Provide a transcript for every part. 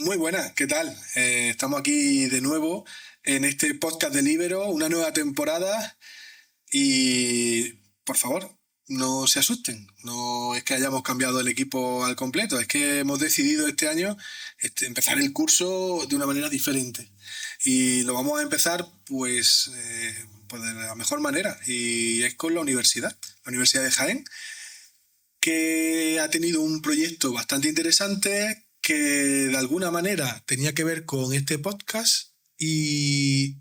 Muy buenas, ¿qué tal? Estamos aquí de nuevo en este podcast de Libero, una nueva temporada y, por favor, no se asusten. No es que hayamos cambiado el equipo al completo, es que hemos decidido este año empezar el curso de una manera diferente. Y lo vamos a empezar pues de la mejor manera, y es con la Universidad de Jaén, que ha tenido un proyecto bastante interesante que de alguna manera tenía que ver con este podcast y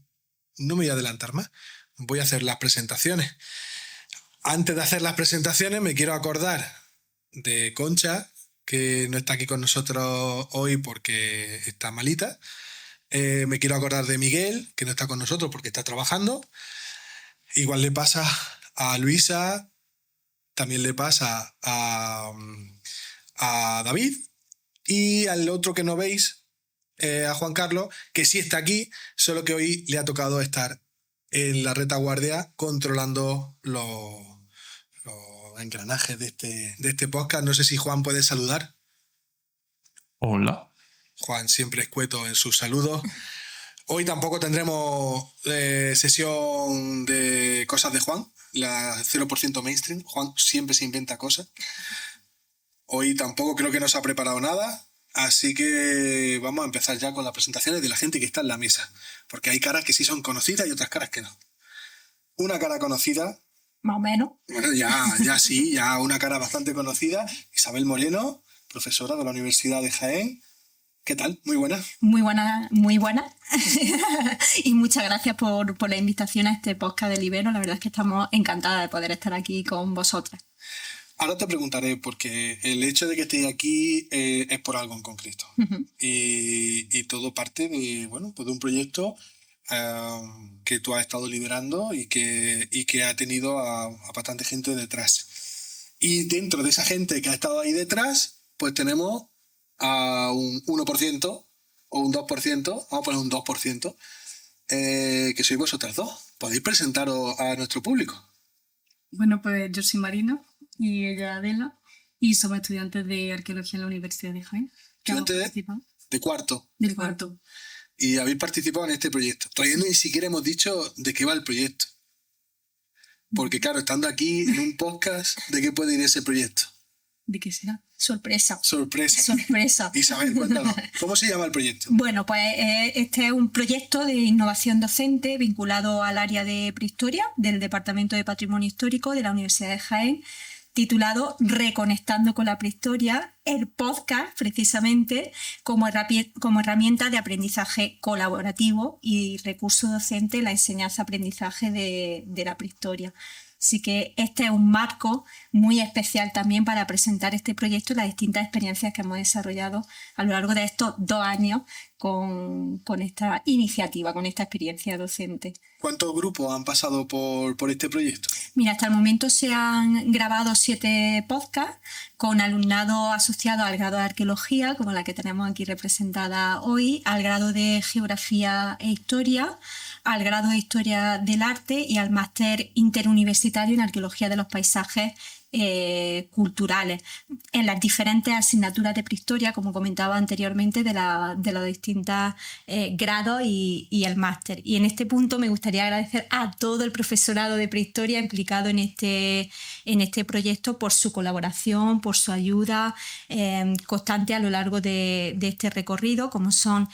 no me voy a adelantar más. Voy a hacer las presentaciones. Antes de hacer las presentaciones me quiero acordar de Concha, que no está aquí con nosotros hoy porque está malita. Me quiero acordar de Miguel, que no está con nosotros porque está trabajando. Igual le pasa a Luisa, también le pasa a David, y al otro que no veis, a Juan Carlos, que sí está aquí, solo que hoy le ha tocado estar en la retaguardia controlando los engranajes de este podcast. No sé si Juan puede saludar. Hola. Juan siempre escueto en sus saludos. Hoy tampoco tendremos sesión de cosas de Juan, la 0% mainstream. Juan siempre se inventa cosas. Hoy tampoco creo que nos ha preparado nada, así que vamos a empezar ya con las presentaciones de la gente que está en la mesa, porque hay caras que sí son conocidas y otras caras que no. Una cara conocida, más o menos. Bueno, ya una cara bastante conocida, Isabel Moreno, profesora de la Universidad de Jaén. ¿Qué tal? Muy buena. Muy buena, muy buena. Y muchas gracias por la invitación a este podcast de Libero. La verdad es que estamos encantadas de poder estar aquí con vosotras. Ahora te preguntaré, porque el hecho de que estéis aquí es por algo en concreto. Uh-huh. Y todo parte de, pues de un proyecto que tú has estado liderando y que ha tenido a bastante gente detrás. Y dentro de esa gente que ha estado ahí detrás, pues tenemos a un 1% o un 2%, vamos a poner un 2%, que sois vosotras dos. ¿Podéis presentaros a nuestro público? Bueno, pues yo soy Marina y ella Adela, y somos estudiantes de Arqueología en la Universidad de Jaén. ¿Estudiantes de cuarto? Del cuarto. Y habéis participado en este proyecto. Todavía ni siquiera hemos dicho de qué va el proyecto. Porque claro, estando aquí en un podcast, ¿de qué puede ir ese proyecto? ¿De qué será? Sorpresa. Isabel, cuéntanos, ¿cómo se llama el proyecto? Bueno, pues este es un proyecto de innovación docente vinculado al área de prehistoria del Departamento de Patrimonio Histórico de la Universidad de Jaén, titulado Reconectando con la Prehistoria, el podcast precisamente como herramienta de aprendizaje colaborativo y recurso docente en la enseñanza-aprendizaje de la prehistoria. Así que este es un marco muy especial también para presentar este proyecto y las distintas experiencias que hemos desarrollado a lo largo de estos 2 años con esta iniciativa, con esta experiencia docente. ¿Cuántos grupos han pasado por este proyecto? Mira, hasta el momento se han grabado 7 podcasts con alumnado asociado al grado de Arqueología, como la que tenemos aquí representada hoy, al grado de Geografía e Historia, al grado de Historia del Arte y al máster interuniversitario en Arqueología de los Paisajes culturales, en las diferentes asignaturas de prehistoria, como comentaba anteriormente, de los distintos grados y el máster. Y en este punto me gustaría agradecer a todo el profesorado de prehistoria implicado en este proyecto por su colaboración, por su ayuda constante a lo largo de este recorrido, como son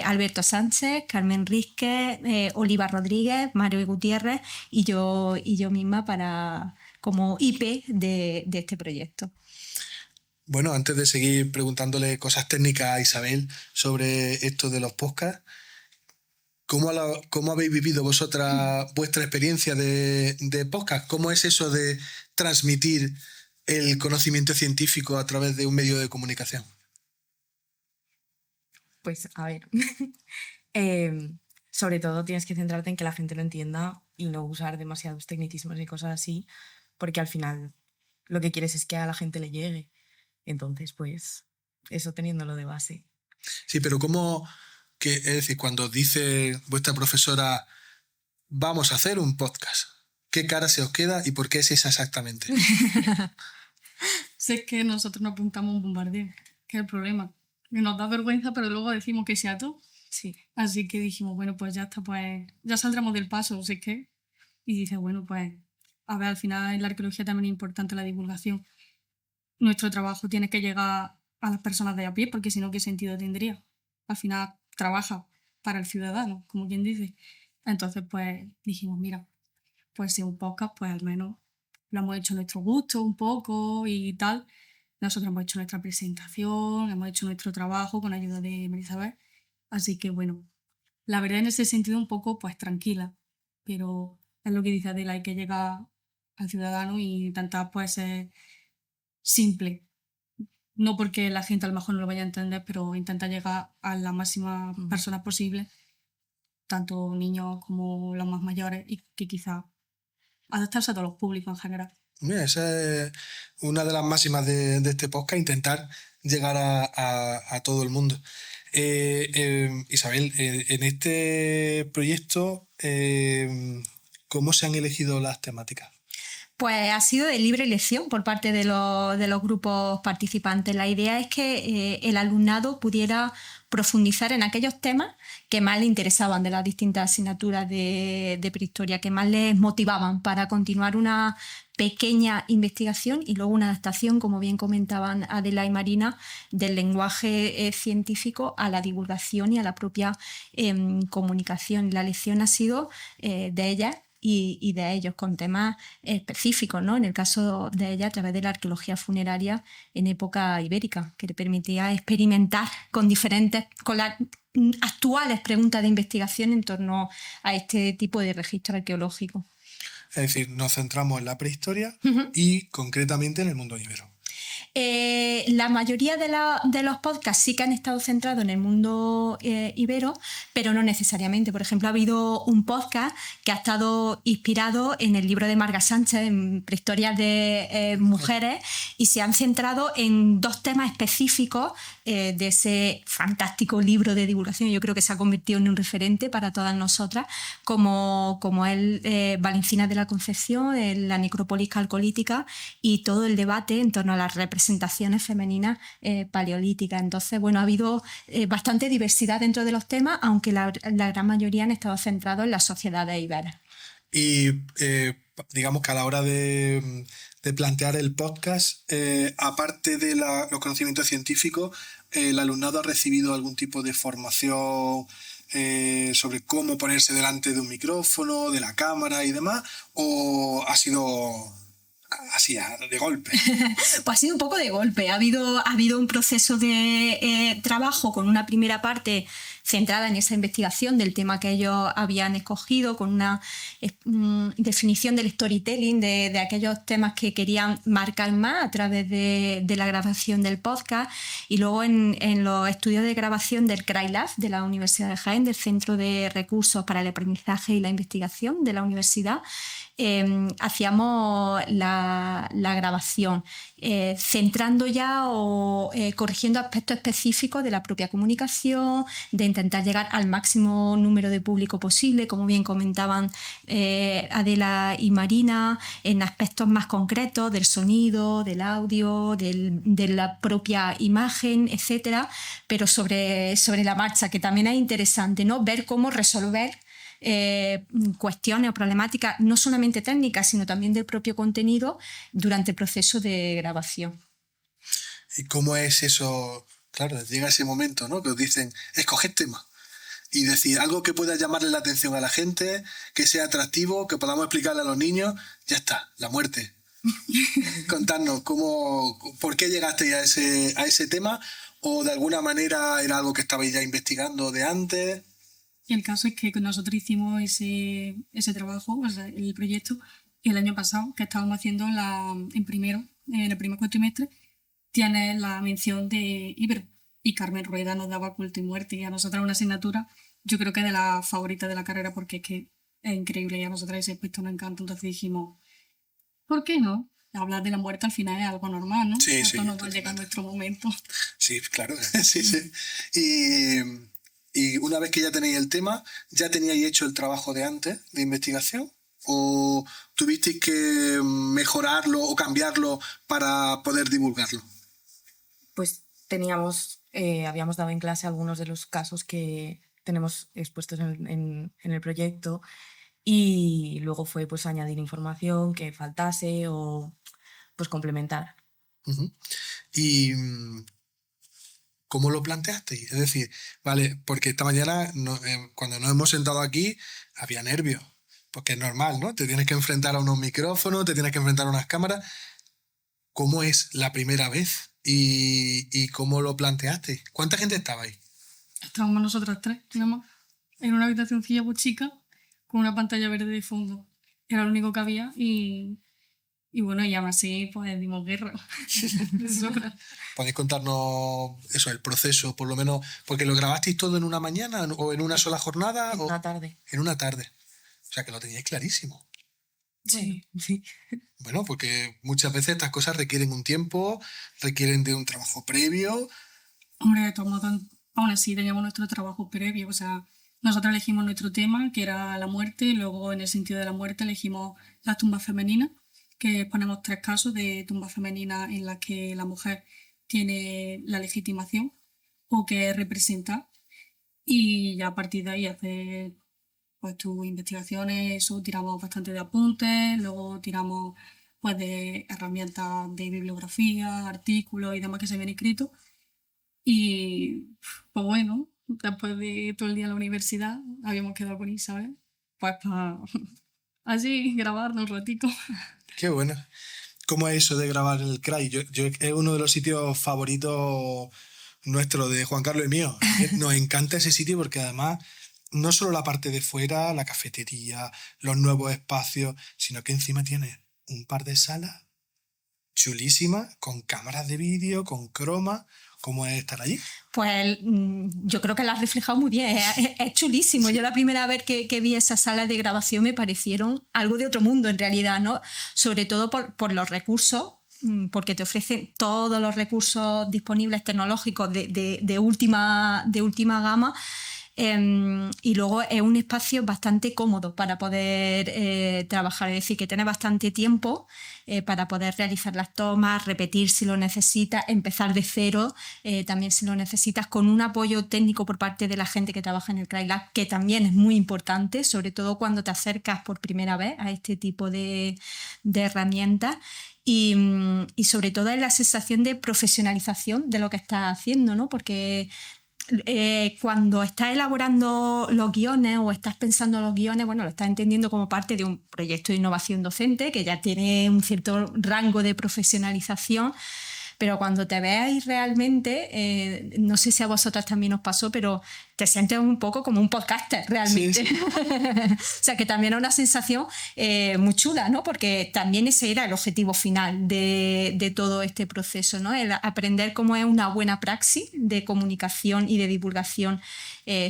Alberto Sánchez, Carmen Rizquez, Oliva Rodríguez, Mario Gutiérrez y yo misma como IP de este proyecto. Bueno, antes de seguir preguntándole cosas técnicas a Isabel sobre esto de los podcasts, ¿cómo habéis vivido vosotras vuestra experiencia de podcast? ¿Cómo es eso de transmitir el conocimiento científico a través de un medio de comunicación? Pues a ver, sobre todo tienes que centrarte en que la gente lo entienda y no usar demasiados tecnicismos y cosas así, porque al final lo que quieres es que a la gente le llegue. Entonces, pues, eso teniéndolo de base. Sí, pero es decir, cuando dice vuestra profesora, vamos a hacer un podcast, ¿qué cara se os queda y por qué es esa exactamente? Sé que nosotros nos apuntamos a un bombardeo, que es el problema. que nos da vergüenza, pero luego decimos que sí a todo. Sí. Así que dijimos, bueno, pues ya está, pues ya saldremos del paso, si es que. Y dice, bueno, pues a ver, al final en la arqueología también es importante la divulgación. Nuestro trabajo tiene que llegar a las personas de a pie, porque si no, ¿qué sentido tendría? Al final trabaja para el ciudadano, como quien dice. Entonces, pues dijimos, mira, pues si un podcast, pues al menos lo hemos hecho a nuestro gusto un poco y tal. Nosotros hemos hecho nuestra presentación, hemos hecho nuestro trabajo con ayuda de Marisabel. Así que bueno, la verdad en ese sentido un poco pues tranquila, pero es lo que dice Adela, hay que llegar al ciudadano y intentar pues ser simple. No porque la gente a lo mejor no lo vaya a entender, pero intenta llegar a la máxima personas posible, tanto niños como los más mayores, y que quizá adaptarse a todos los públicos en general. Mira, esa es una de las máximas de este podcast, intentar llegar a todo el mundo. Isabel, en este proyecto, ¿cómo se han elegido las temáticas? Pues ha sido de libre elección por parte de los grupos participantes. La idea es que el alumnado pudiera profundizar en aquellos temas que más le interesaban de las distintas asignaturas de prehistoria, que más les motivaban para continuar una pequeña investigación y luego una adaptación, como bien comentaban Adela y Marina, del lenguaje científico a la divulgación y a la propia comunicación. La lección ha sido de ellas y de ellos con temas específicos, ¿no? En el caso de ella a través de la arqueología funeraria en época ibérica, que le permitía experimentar con las actuales preguntas de investigación en torno a este tipo de registro arqueológico. Es decir, nos centramos en la prehistoria Uh-huh. y concretamente en el mundo ibero. La mayoría de los podcasts sí que han estado centrados en el mundo ibero, pero no necesariamente. Por ejemplo, ha habido un podcast que ha estado inspirado en el libro de Marga Sánchez, en Prehistorias de mujeres, y se han centrado en dos temas específicos de ese fantástico libro de divulgación. Yo creo que se ha convertido en un referente para todas nosotras, como el Valencinas de la Concepción, la necrópolis calcolítica y todo el debate en torno a las representaciones femeninas paleolíticas. Entonces, bueno, ha habido bastante diversidad dentro de los temas, aunque la gran mayoría han estado centrados en las sociedades iberas. Y digamos que a la hora de plantear el podcast, aparte de los conocimientos científicos, ¿el alumnado ha recibido algún tipo de formación sobre cómo ponerse delante de un micrófono, de la cámara y demás? ¿O ha sido así, de golpe? Pues ha sido un poco de golpe. Ha habido un proceso de trabajo con una primera parte centrada en esa investigación del tema que ellos habían escogido, con una definición del storytelling, de aquellos temas que querían marcar más a través de la grabación del podcast, y luego en los estudios de grabación del CRAILAB de la Universidad de Jaén, del Centro de Recursos para el Aprendizaje y la Investigación de la universidad, hacíamos la grabación, centrando ya o corrigiendo aspectos específicos de la propia comunicación, de intentar llegar al máximo número de público posible, como bien comentaban Adela y Marina, en aspectos más concretos del sonido, del audio, de la propia imagen, etcétera, pero sobre la marcha, que también es interesante, ¿no? Ver cómo resolver cuestiones o problemáticas no solamente técnicas, sino también del propio contenido durante el proceso de grabación. ¿Y cómo es eso? Claro, llega ese momento, ¿no? Que os dicen, escoged tema y decir algo que pueda llamarle la atención a la gente, que sea atractivo, que podamos explicarle a los niños. Ya está, la muerte. Contadnos, ¿por qué llegasteis a ese tema? ¿O de alguna manera era algo que estabais ya investigando de antes? Y el caso es que nosotros hicimos ese trabajo, o sea, el proyecto, el año pasado, que estábamos haciendo en el primer cuatrimestre, tiene la mención de Ibero. Y Carmen Rueda nos daba culto y muerte. Y a nosotras una asignatura, yo creo que de las favoritas de la carrera, porque es que es increíble y a nosotras ese puesto nos encanta. Entonces dijimos, ¿por qué no? Hablar de la muerte al final es algo normal, ¿no? Sí, a sí. todos nos va a llegar nuestro momento. Sí, claro. Sí, sí. Y una vez que ya tenéis el tema, ¿ya teníais hecho el trabajo de antes de investigación? ¿O tuvisteis que mejorarlo o cambiarlo para poder divulgarlo? Pues teníamos habíamos dado en clase algunos de los casos que tenemos expuestos en el proyecto y luego fue pues añadir información que faltase o pues complementar. Ujú. ¿Y cómo lo planteasteis? Es decir, vale, porque esta mañana cuando nos hemos sentado aquí había nervios, porque es normal, ¿no? Te tienes que enfrentar a unos micrófonos, te tienes que enfrentar a unas cámaras. ¿Cómo es la primera vez y cómo lo planteasteis? ¿Cuánta gente estaba ahí? Estábamos nosotras 3, nada más, en una habitacioncilla muy chica, con una pantalla verde de fondo. Era lo único que había y bueno, y aún así pues dimos guerra. De sobra. ¿Podéis contarnos eso, el proceso, por lo menos, porque lo grabasteis todo en una mañana o en una sola jornada? En o una tarde. En una tarde. O sea, que lo teníais clarísimo. Sí. Bueno, sí. Bueno, porque muchas veces estas cosas requieren un tiempo, requieren de un trabajo previo. Hombre, de todos modos, aún así teníamos nuestro trabajo previo. O sea, nosotros elegimos nuestro tema, que era la muerte, y luego en el sentido de la muerte elegimos las tumbas femeninas, que ponemos 3 casos de tumbas femeninas en las que la mujer tiene la legitimación o que representa. Y ya a partir de ahí hacer pues tus investigaciones, eso, tiramos bastante de apuntes, luego tiramos pues de herramientas de bibliografía, artículos y demás que se habían escrito. Y pues bueno, después de todo el día en la universidad, habíamos quedado con Isabel, pues para así grabarnos un ratito. Qué bueno. ¿Cómo es eso de grabar en el CRAI? Es uno de los sitios favoritos nuestro, de Juan Carlos y mío. Nos encanta ese sitio porque además no solo la parte de fuera, la cafetería, los nuevos espacios, sino que encima tiene un par de salas chulísimas, con cámaras de vídeo, con croma. ¿Cómo es estar allí? Pues yo creo que la has reflejado muy bien, es chulísimo. Yo la primera vez que vi esas salas de grabación me parecieron algo de otro mundo en realidad, ¿no? Sobre todo por los recursos, porque te ofrecen todos los recursos disponibles tecnológicos de última gama. Y luego es un espacio bastante cómodo para poder trabajar, es decir, que tienes bastante tiempo para poder realizar las tomas, repetir si lo necesitas, empezar de cero también si lo necesitas, con un apoyo técnico por parte de la gente que trabaja en el CRAI-Lab, que también es muy importante, sobre todo cuando te acercas por primera vez a este tipo de herramientas. Y sobre todo es la sensación de profesionalización de lo que estás haciendo, ¿no? Porque cuando estás elaborando los guiones o estás pensando los guiones, bueno, lo estás entendiendo como parte de un proyecto de innovación docente que ya tiene un cierto rango de profesionalización, pero cuando te veáis realmente, no sé si a vosotras también os pasó, pero te sientes un poco como un podcaster realmente. Sí. O sea, que también es una sensación muy chula, ¿no? Porque también ese era el objetivo final de todo este proceso, ¿no? El aprender cómo es una buena praxis de comunicación y de divulgación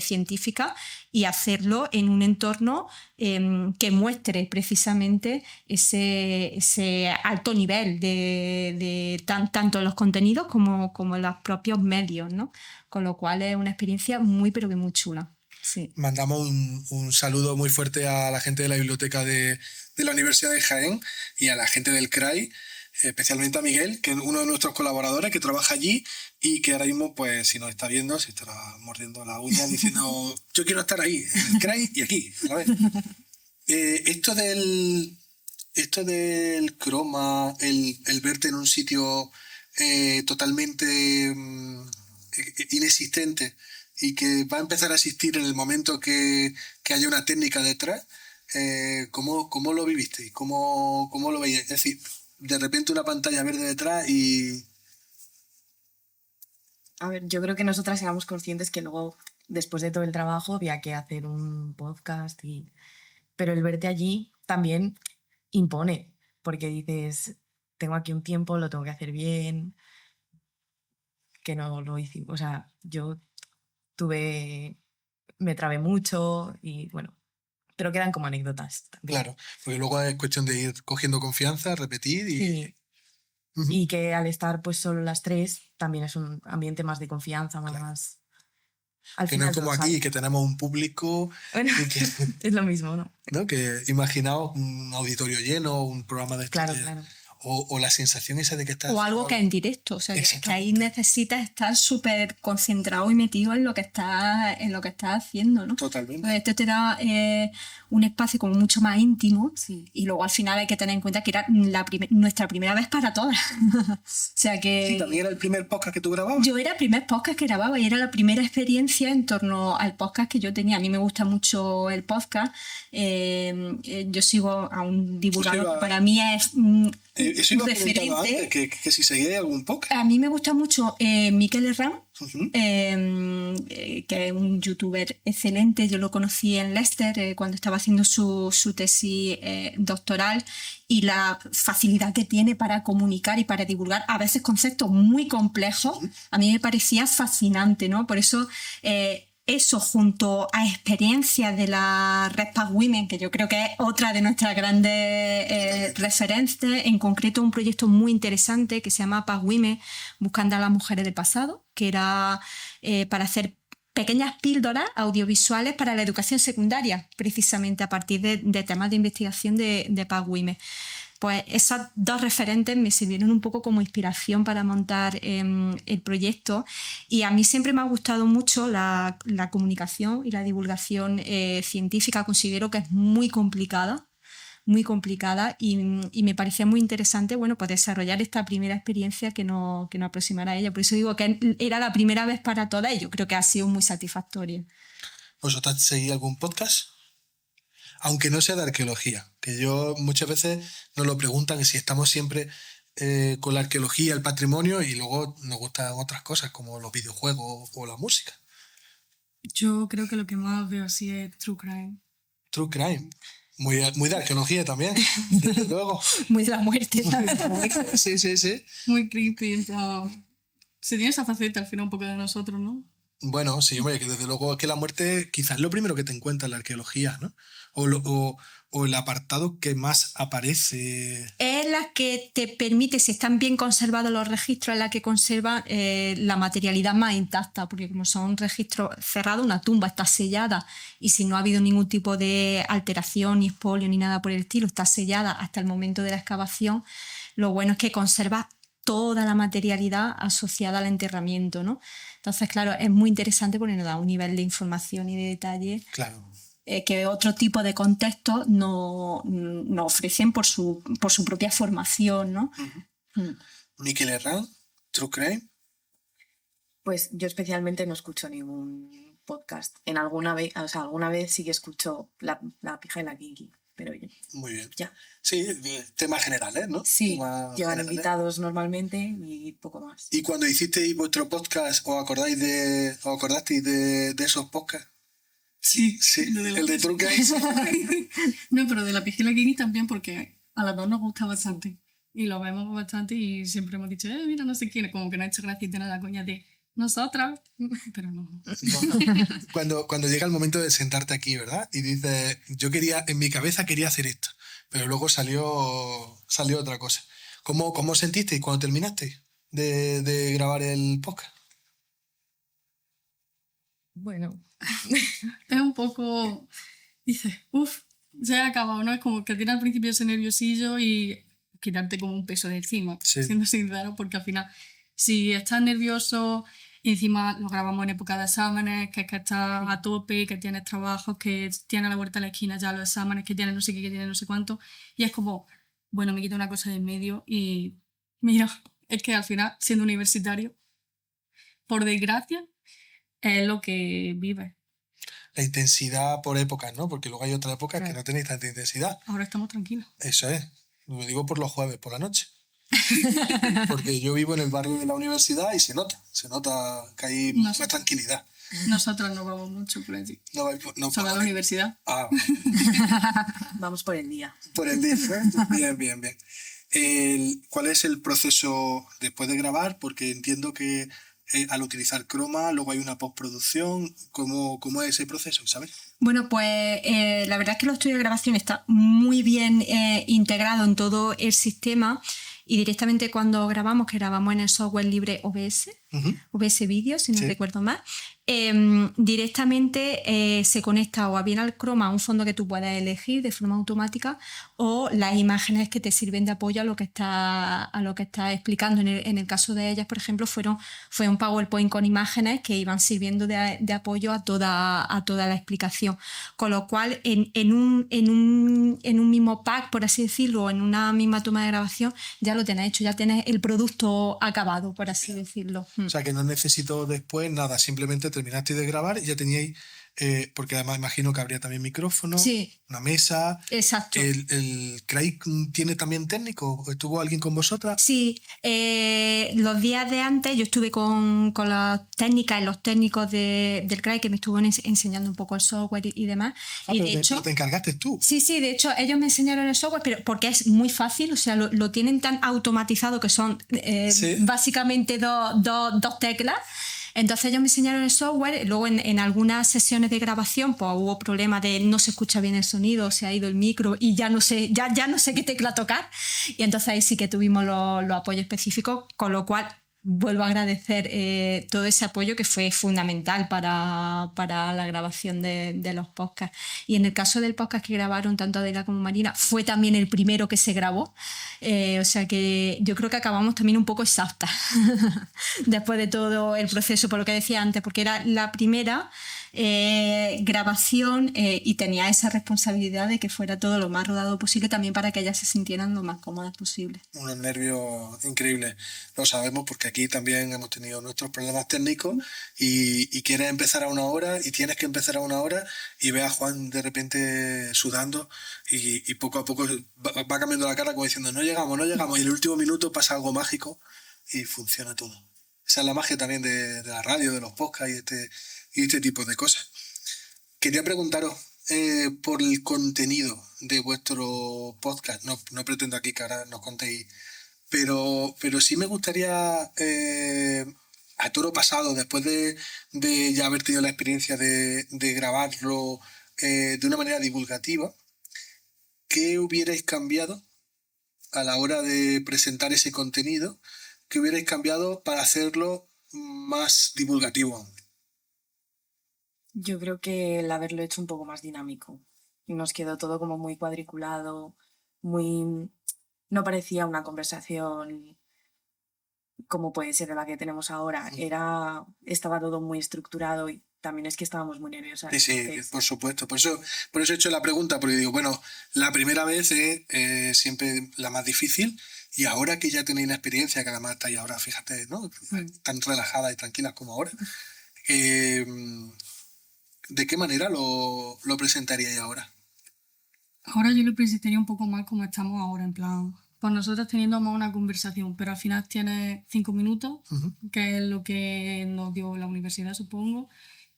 científica y hacerlo en un entorno que muestre precisamente ese alto nivel de tanto en los contenidos como en los propios medios, ¿no? Con lo cual es una experiencia muy, pero que muy chula. Sí. Mandamos un saludo muy fuerte a la gente de la biblioteca de la Universidad de Jaén y a la gente del CRAI, especialmente a Miguel, que es uno de nuestros colaboradores que trabaja allí y que ahora mismo, pues si nos está viendo, se estará mordiendo la uña diciendo yo quiero estar ahí, en el CRAI y aquí, a ver. Esto del croma, el verte en un sitio totalmente inexistente y que va a empezar a existir en el momento que haya una técnica detrás, ¿cómo lo vivisteis? ¿Cómo lo veíais? Es decir, de repente una pantalla verde detrás y... A ver, yo creo que nosotras éramos conscientes que luego, después de todo el trabajo, había que hacer un podcast pero el verte allí también impone, porque dices, tengo aquí un tiempo, lo tengo que hacer bien, que no lo hice. O sea, yo me trabé mucho y bueno, pero quedan como anécdotas también. Claro, porque luego es cuestión de ir cogiendo confianza, repetir y... Sí. Y que al estar pues solo las 3 también es un ambiente más de confianza, más... Claro. Al que final no es como aquí, que tenemos un público... Bueno, y que, es lo mismo, ¿no? ¿no? Que imaginaos un auditorio lleno, un programa de... Claro, claro. o la sensación esa de que estás... O algo que es en directo, o sea, que ahí Exactamente. necesitas estar súper concentrado y metido en lo que estás haciendo, ¿no? Totalmente. Entonces, esto te da un espacio como mucho más íntimo y luego al final hay que tener en cuenta que era nuestra primera vez para todas. O sea que... Sí, también era el primer podcast que tú grababas. Yo era el primer podcast que grababa y era la primera experiencia en torno al podcast que yo tenía. A mí me gusta mucho el podcast. Yo sigo a un divulgador que para mí es Eso un iba a preguntar referente. antes, que si seguía algún podcast. A mí me gusta mucho Mikel Herrán, Ujú. que es un youtuber excelente. Yo lo conocí en Leicester cuando estaba haciendo su tesis doctoral, y la facilidad que tiene para comunicar y para divulgar a veces conceptos muy complejos, a mí me parecía fascinante, ¿no? Por eso eso, junto a experiencias de la Red Pack Women, que yo creo que es otra de nuestras grandes referencias, en concreto un proyecto muy interesante que se llama Pack Women, buscando a las mujeres del pasado, que era para hacer pequeñas píldoras audiovisuales para la educación secundaria, precisamente a partir de temas de investigación de Pack Women. Pues esos dos referentes me sirvieron un poco como inspiración para montar el proyecto, y a mí siempre me ha gustado mucho la comunicación y la divulgación científica. Considero que es muy complicada y me parecía muy interesante, bueno, pues desarrollar esta primera experiencia que nos aproximara a ella. Por eso digo que era la primera vez para todas y yo creo que ha sido muy satisfactoria. ¿Vosotras seguís algún podcast? Aunque no sea de arqueología, que yo muchas veces nos lo preguntan si estamos siempre con la arqueología, el patrimonio, y luego nos gustan otras cosas como los videojuegos o la música. Yo creo que lo que más veo así es True Crime. True Crime. Muy de arqueología también, desde luego. Muy de la muerte, ¿sabes? Sí, sí, sí. Muy creepy. Se tiene esa faceta al final un poco de nosotros, ¿no? Bueno, sí, hombre, que desde luego es que la muerte quizás es lo primero que te encuentras en la arqueología, ¿no? O el apartado que más aparece. Es la que te permite, si están bien conservados los registros, es la que conserva la materialidad más intacta, porque como son registros cerrados, una tumba está sellada y si no ha habido ningún tipo de alteración, ni expolio, ni nada por el estilo, está sellada hasta el momento de la excavación. Lo bueno es que conserva toda la materialidad asociada al enterramiento, ¿no? Entonces, claro, es muy interesante porque nos da un nivel de información y de detalle Claro. que otro tipo de contextos no ofrecen por su propia formación, ¿no? Mikel Herrán, True Crime. Pues yo especialmente no escucho ningún podcast. Alguna vez sí que escucho la pija y la kinky, pero yo, Muy bien. ya. Sí, temas generales, ¿no? Sí, Temas llevan generales. invitados normalmente y poco más. Y cuando hicisteis vuestro podcast, ¿os acordasteis de esos podcasts? Sí, Sí, el de True Crime. No, pero de la Pigila Kini también, porque a las dos nos gusta bastante. Y lo vemos bastante y siempre hemos dicho, mira, no sé quién, como que no ha hecho gracia y tiene la coña de nosotras, pero no. Cuando llega el momento de sentarte aquí, ¿verdad? Y dices, en mi cabeza quería hacer esto, pero luego salió otra cosa. ¿Cómo sentisteis cuando terminasteis de grabar el podcast? Bueno, Es un poco, dices, uff, se ha acabado, ¿no? Es como que tiene al principio ese nerviosillo y quitarte como un peso de encima, Sí. siendo sincero, porque al final, si estás nervioso y encima lo grabamos en época de exámenes, que es que estás a tope, que tienes trabajos, que tienes a la vuelta de la esquina ya los exámenes, que tienes no sé qué, que tienes no sé cuánto, y es como, bueno, me quito una cosa de en medio y mira, es que al final, siendo universitario, por desgracia, es lo que vives. La intensidad por épocas, ¿no? Porque luego hay otras épocas que Claro. no tenéis tanta intensidad. Ahora estamos tranquilos. Eso es. Lo digo por los jueves, por la noche. Porque yo vivo en el barrio de la universidad y se nota que hay No más sé. tranquilidad. Nosotros no vamos mucho por allí. No, Solo a la universidad. Ah, vamos por el día. por el día. Bien. ¿Cuál es el proceso después de grabar? Porque entiendo que al utilizar croma, luego hay una postproducción. ¿Cómo es ese proceso, sabes? Bueno, pues la verdad es que los estudios de grabación están muy bien integrados en todo el sistema y directamente cuando grabamos, que grabamos en el software libre OBS, Ujú. VS Video, si no Sí. recuerdo mal, directamente se conecta o bien al Chroma, a un fondo que tú puedes elegir de forma automática, o las imágenes que te sirven de apoyo a lo que está explicando. En el caso de ellas, por ejemplo, fue un PowerPoint con imágenes que iban sirviendo de apoyo a toda la explicación. Con lo cual, en un mismo pack, por así decirlo, o en una misma toma de grabación, ya lo tienes hecho, ya tienes el producto acabado, por así decirlo. O sea, que no necesito después nada, simplemente terminaste de grabar y ya teníais, porque además imagino que habría también micrófono, Sí, una mesa. exacto. ¿El CRAI tiene también técnico? ¿Estuvo alguien con vosotras? Sí, los días de antes yo estuve con las técnicas y los técnicos del CRAI que me estuvieron enseñando un poco el software y demás. Ah, Y pero de hecho, te encargaste tú. sí, de hecho ellos me enseñaron el software, pero porque es muy fácil, o sea, lo tienen tan automatizado que son Sí. básicamente dos teclas. Entonces ellos me enseñaron el software, luego en algunas sesiones de grabación pues hubo problemas de no se escucha bien el sonido, se ha ido el micro y ya no sé qué tecla tocar, y entonces ahí sí que tuvimos los apoyos específicos, con lo cual vuelvo a agradecer todo ese apoyo que fue fundamental para la grabación de los podcasts. Y en el caso del podcast que grabaron tanto Adela como Marina, fue también el primero que se grabó, o sea que yo creo que acabamos también un poco exhaustas después de todo el proceso, por lo que decía antes, porque era la primera grabación y tenía esa responsabilidad de que fuera todo lo más rodado posible, también para que ellas se sintieran lo más cómodas posible. Unos nervios increíbles. Lo sabemos porque aquí también hemos tenido nuestros problemas técnicos y quieres empezar a una hora y tienes que empezar a una hora y ve a Juan de repente sudando y poco a poco va cambiando la cara como diciendo no llegamos y en el último minuto pasa algo mágico y funciona todo. Esa es la magia también de la radio, de los podcasts y este tipo de cosas. Quería preguntaros por el contenido de vuestro podcast. No pretendo aquí que ahora nos contéis, pero sí me gustaría, a toro pasado, después de ya haber tenido la experiencia de grabarlo de una manera divulgativa, ¿qué hubierais cambiado a la hora de presentar ese contenido? ¿Qué hubierais cambiado para hacerlo más divulgativo aún? Yo creo que el haberlo hecho un poco más dinámico. Nos quedó todo como muy cuadriculado, no parecía una conversación como puede ser la que tenemos ahora. Estaba todo muy estructurado y también es que estábamos muy nerviosas. Sí, Entonces, por supuesto. Por eso he hecho la pregunta, porque digo, bueno, la primera vez es siempre la más difícil y ahora que ya tenéis la experiencia, que además estáis ahora, fíjate, ¿no? Tan relajadas y tranquilas como ahora, ¿de qué manera lo presentaríais ahora? Ahora yo lo presentaría un poco más como estamos ahora, en plan, pues nosotros teniendo más una conversación, pero al final tienes 5 minutos, Ujú. que es lo que nos dio la universidad, supongo,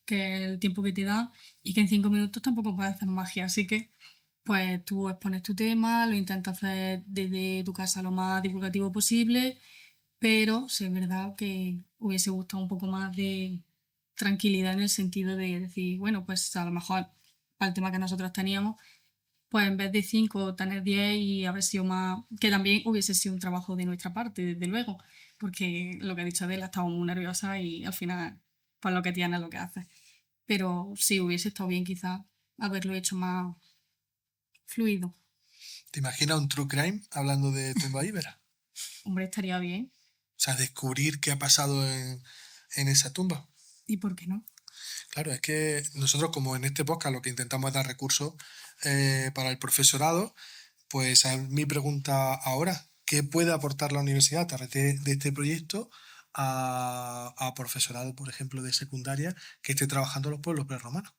que es el tiempo que te da, y que en 5 minutos tampoco puedes hacer magia, así que pues tú expones tu tema, lo intentas hacer desde tu casa lo más divulgativo posible, pero sí es verdad que hubiese gustado un poco más de tranquilidad en el sentido de decir, bueno, pues a lo mejor para el tema que nosotros teníamos, pues en vez de 5 tener 10 y haber sido más, que también hubiese sido un trabajo de nuestra parte, desde luego, porque lo que ha dicho Adela, estaba muy nerviosa y al final, pues lo que tienes es lo que haces. Pero sí, hubiese estado bien quizás haberlo hecho más fluido. ¿Te imaginas un true crime hablando de tumba íbera? Hombre, estaría bien. O sea, descubrir qué ha pasado en esa tumba. ¿Y por qué no? Claro, es que nosotros como en este podcast lo que intentamos es dar recursos para el profesorado, pues a mi pregunta ahora, ¿qué puede aportar la universidad a través de este proyecto a profesorado, por ejemplo, de secundaria que esté trabajando en los pueblos prerromanos?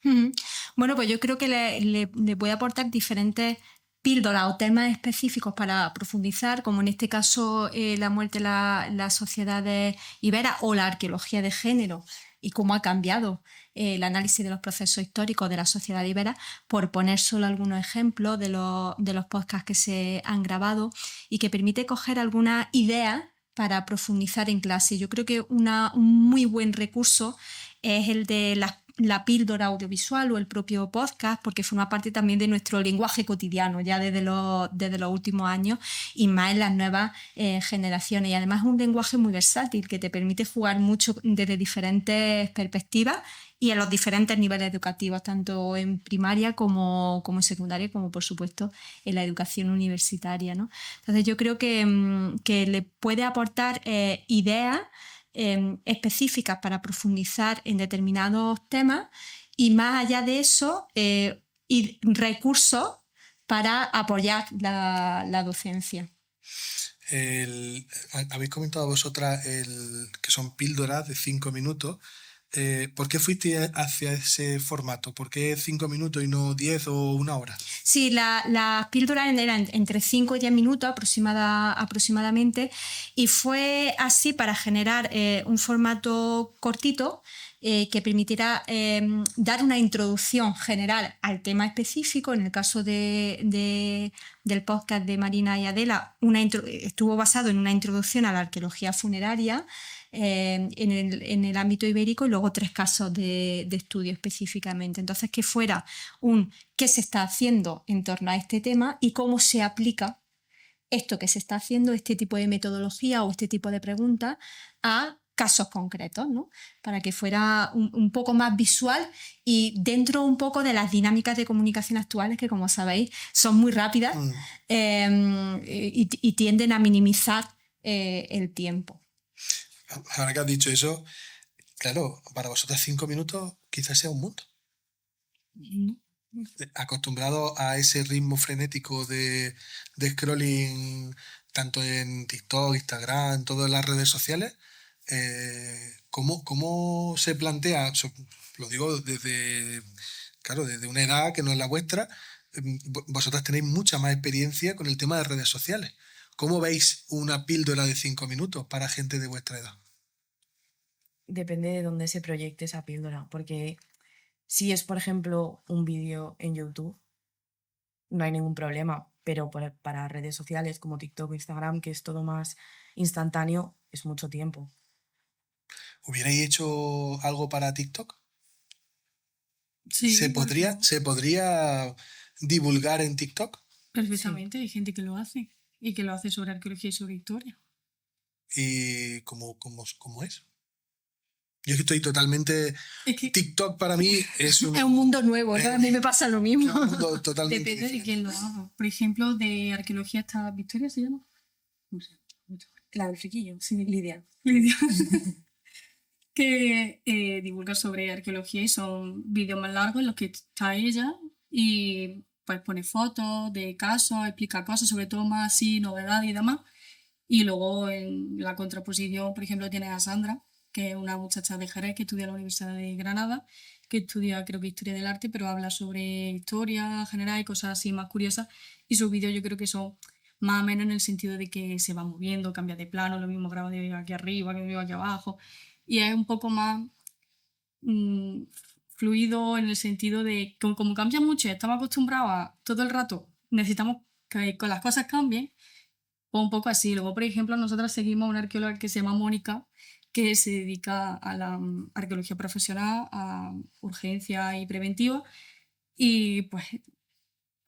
Bueno, pues yo creo que le puede aportar diferentes píldoras o temas específicos para profundizar, como en este caso la muerte de las sociedades iberas o la arqueología de género y cómo ha cambiado el análisis de los procesos históricos de la sociedad ibera, por poner solo algunos ejemplos de los podcasts que se han grabado y que permite coger algunas ideas para profundizar en clase. Yo creo que un muy buen recurso es el de la píldora audiovisual o el propio podcast, porque forma parte también de nuestro lenguaje cotidiano ya desde los últimos años y más en las nuevas generaciones. Y además es un lenguaje muy versátil que te permite jugar mucho desde diferentes perspectivas y en los diferentes niveles educativos, tanto en primaria como en secundaria, como por supuesto en la educación universitaria, ¿no? Entonces yo creo que le puede aportar ideas específicas para profundizar en determinados temas y más allá de eso, y recursos para apoyar la docencia. Habéis comentado vosotras que son píldoras de 5 minutos. ¿Por qué fuiste hacia ese formato? ¿Por qué 5 minutos y no 10 o 1 hora? Sí, las píldoras eran entre 5 y 10 minutos aproximadamente y fue así para generar un formato cortito que permitirá dar una introducción general al tema específico. En el caso del podcast de Marina y Adela, estuvo basado en una introducción a la arqueología funeraria en el ámbito ibérico y luego 3 casos de estudio específicamente. Entonces, que fuera qué se está haciendo en torno a este tema y cómo se aplica esto que se está haciendo, este tipo de metodología o este tipo de preguntas a casos concretos, ¿no? Para que fuera un poco más visual y dentro un poco de las dinámicas de comunicación actuales que, como sabéis, son muy rápidas y tienden a minimizar el tiempo. Ahora que has dicho eso, claro, para vosotras 5 minutos quizás sea un mundo. Acostumbrado a ese ritmo frenético de scrolling, tanto en TikTok, Instagram, todas las redes sociales, ¿cómo se plantea? Lo digo desde una edad que no es la vuestra. Vosotras tenéis mucha más experiencia con el tema de redes sociales. ¿Cómo veis una píldora de 5 minutos para gente de vuestra edad? Depende de dónde se proyecte esa píldora, porque si es, por ejemplo, un vídeo en YouTube, no hay ningún problema, pero para redes sociales como TikTok o Instagram, que es todo más instantáneo, es mucho tiempo. ¿Hubierais hecho algo para TikTok? Sí, ¿Se podría divulgar en TikTok? perfectamente, hay gente que lo hace y que lo hace sobre arqueología y sobre historia. ¿Y cómo es? Yo estoy totalmente... Es que TikTok para mí es un mundo nuevo, ¿no? A mí me pasa lo mismo. mundo totalmente depende de diferente. quién lo haga. Por ejemplo, de arqueología está Victoria, ¿se llama? No sé. La del friquillo, sí, Lidia. Lidia. que divulga sobre arqueología y son vídeos más largos en los que está ella y pues pone fotos de casos, explica cosas, sobre todo más así, novedades y demás. Y luego en la contraposición, por ejemplo, tienes a Sandra, que es una muchacha de Jerez que estudia en la Universidad de Granada, que estudia creo que historia del arte, pero habla sobre historia general y cosas así más curiosas. Y sus vídeos yo creo que son más o menos en el sentido de que se va moviendo, cambia de plano, lo mismo graba de aquí arriba, que de aquí abajo. Y es un poco más fluido en el sentido de que como cambia mucho y estamos acostumbrados a todo el rato, necesitamos que las cosas cambien, pues un poco así. Luego, por ejemplo, nosotras seguimos a una arqueóloga que se llama Mónica, que se dedica a la arqueología profesional, a urgencia y preventiva, y pues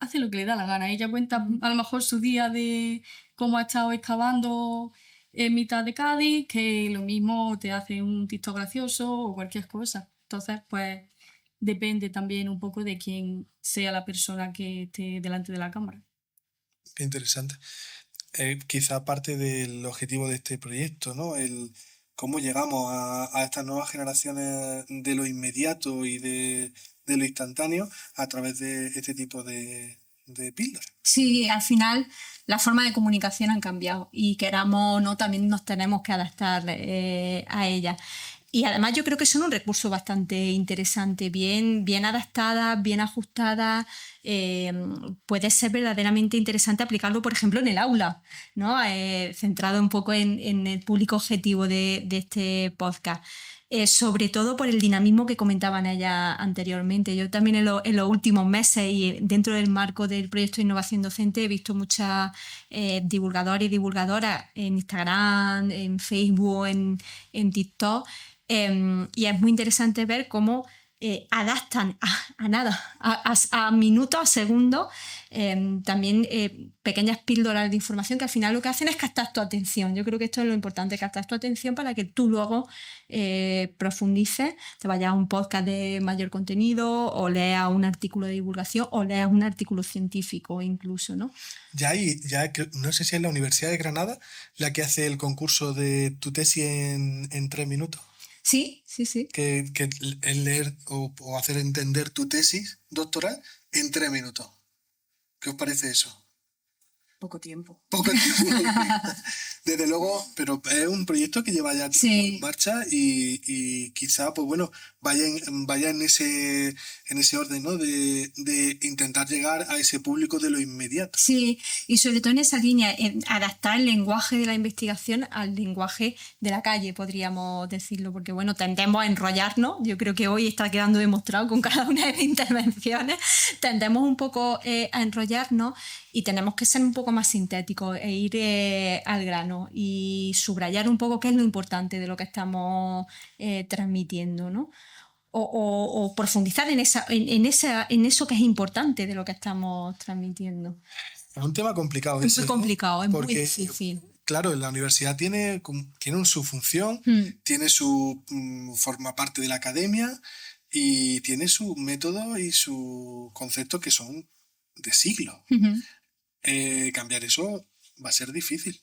hace lo que le da la gana. Ella cuenta a lo mejor su día de cómo ha estado excavando en mitad de Cádiz, que lo mismo te hace un TikTok gracioso o cualquier cosa. Entonces, pues depende también un poco de quién sea la persona que esté delante de la cámara. Qué interesante. Quizá parte del objetivo de este proyecto, ¿no? Cómo llegamos a estas nuevas generaciones de lo inmediato y de lo instantáneo a través de este tipo de píldoras. Sí, al final las formas de comunicación han cambiado y queramos o no, también nos tenemos que adaptar a ellas. Y además yo creo que son un recurso bastante interesante, bien adaptada, bien ajustada. Puede ser verdaderamente interesante aplicarlo, por ejemplo, en el aula, ¿no? Centrado un poco en el público objetivo de este podcast. Sobre todo por el dinamismo que comentaban ellas anteriormente. Yo también en los últimos meses y dentro del marco del proyecto de innovación docente he visto muchas divulgadores y divulgadoras en Instagram, en Facebook, en TikTok, y es muy interesante ver cómo adaptan a nada, a minutos, a segundos, también pequeñas píldoras de información que al final lo que hacen es captar tu atención. Yo creo que esto es lo importante, captar tu atención para que tú luego profundices, te vayas a un podcast de mayor contenido o leas un artículo de divulgación o leas un artículo científico incluso, ¿no? No sé si es la Universidad de Granada la que hace el concurso de tu tesis en 3 minutos. Sí. Que es leer o hacer entender tu tesis doctoral en 3 minutos. ¿Qué os parece eso? Poco tiempo. Poco tiempo. Desde luego, pero es un proyecto que lleva ya tiempo en marcha y quizá, pues bueno, vaya en ese orden, ¿no? De intentar llegar a ese público de lo inmediato. Sí, y sobre todo en esa línea, adaptar el lenguaje de la investigación al lenguaje de la calle, podríamos decirlo, porque bueno, tendemos a enrollarnos, yo creo que hoy está quedando demostrado con cada una de las intervenciones, tendemos un poco a enrollarnos y tenemos que ser un poco más sintéticos e ir al grano y subrayar un poco qué es lo importante de lo que estamos transmitiendo, ¿no? O profundizar en eso que es importante de lo que estamos transmitiendo. Es un tema complicado Es ese, muy ¿no? complicado, es Porque, muy difícil. claro, la universidad tiene su función, tiene forma parte de la academia y tiene sus métodos y sus conceptos que son de siglos. Cambiar eso va a ser difícil.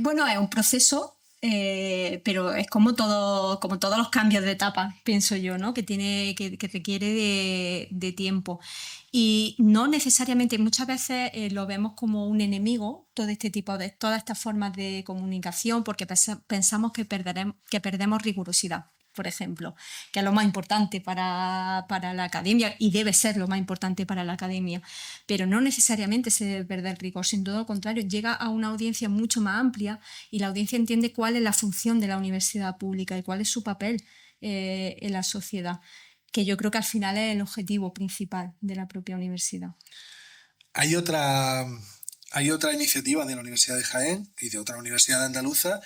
Bueno, es un proceso, pero es como todos los cambios de etapa, pienso yo, ¿no? Que requiere de tiempo. Y no necesariamente, muchas veces lo vemos como un enemigo, todas estas formas de comunicación, porque pensamos que perdemos rigurosidad, por ejemplo, que es lo más importante para la academia y debe ser lo más importante para la academia, pero no necesariamente se debe perder rigor, sin todo lo contrario, llega a una audiencia mucho más amplia y la audiencia entiende cuál es la función de la universidad pública y cuál es su papel en la sociedad, que yo creo que al final es el objetivo principal de la propia universidad. Hay otra iniciativa de la Universidad de Jaén y de otra universidad andaluza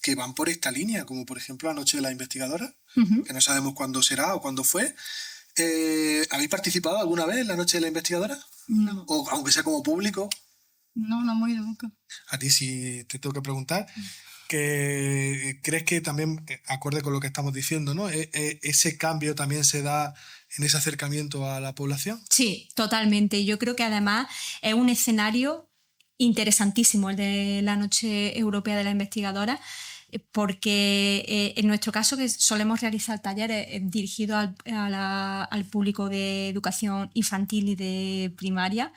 que van por esta línea, como por ejemplo la Noche de la Investigadora, que no sabemos cuándo será o cuándo fue. ¿Habéis participado alguna vez en la Noche de la Investigadora? No. O aunque sea como público. No hemos ido nunca. A ti sí te tengo que preguntar. ¿Crees que también, acorde con lo que estamos diciendo, ¿no? Ese cambio también se da en ese acercamiento a la población? Sí, totalmente. Yo creo que además es un escenario interesantísimo el de la Noche Europea de la Investigadora, porque en nuestro caso que solemos realizar talleres dirigidos al público de educación infantil y de primaria,